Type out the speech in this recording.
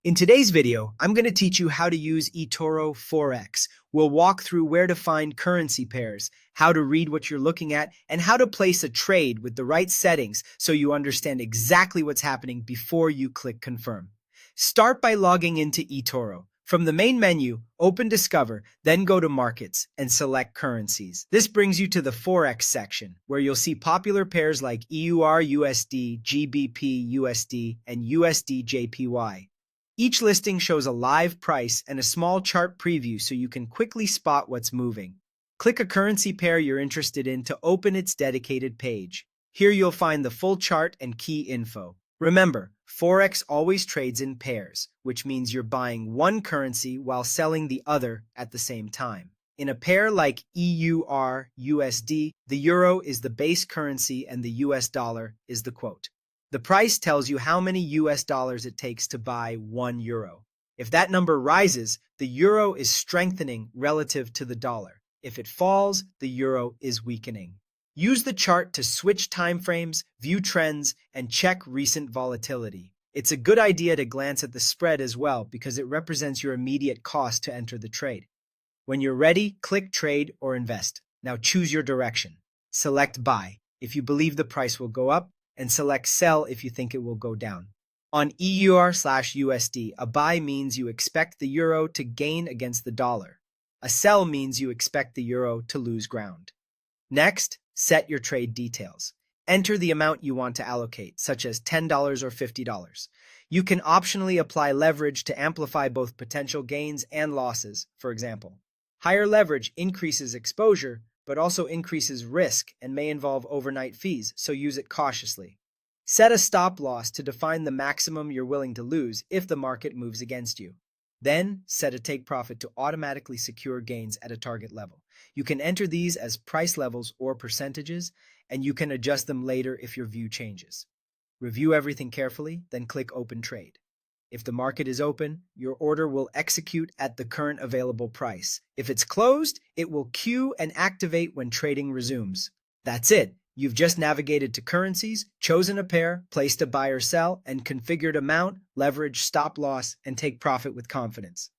In today's video, I'm going to teach you how to use eToro Forex. We'll walk through where to find currency pairs, how to read what you're looking at, and how to place a trade with the right settings so you understand exactly what's happening before you click confirm. Start by logging into eToro. From the main menu, open Discover, then go to Markets and select Currencies. This brings you to the Forex section, where you'll see popular pairs like EUR USD, GBP USD, and USD JPY. Each listing shows a live price and a small chart preview so you can quickly spot what's moving. Click a currency pair you're interested in to open its dedicated page. Here you'll find the full chart and key info. Remember, Forex always trades in pairs, which means you're buying one currency while selling the other at the same time. In a pair like EUR USD, the euro is the base currency and the US dollar is the quote. The price tells you how many US dollars it takes to buy 1 euro. If that number rises, the euro is strengthening relative to the dollar. If it falls, the euro is weakening. Use the chart to switch timeframes, view trends, and check recent volatility. It's a good idea to glance at the spread as well because it represents your immediate cost to enter the trade. When you're ready, click Trade or Invest. Now choose your direction. Select Buy if you believe the price will go up, and select Sell if you think it will go down. On EUR/USD, a buy means you expect the euro to gain against the dollar. A sell means you expect the euro to lose ground. Next, set your trade details. Enter the amount you want to allocate, such as $10 or $50. You can optionally apply leverage to amplify both potential gains and losses, for example. Higher leverage increases exposure, but also increases risk and may involve overnight fees, so use it cautiously. Set a stop loss to define the maximum you're willing to lose if the market moves against you. Then, set a take profit to automatically secure gains at a target level. You can enter these as price levels or percentages, and you can adjust them later if your view changes. Review everything carefully, then click Open Trade. If the market is open, your order will execute at the current available price. If it's closed, it will queue and activate when trading resumes. That's it. You've just navigated to currencies, chosen a pair, placed a buy or sell, and configured amount, leverage, stop loss, and take profit with confidence.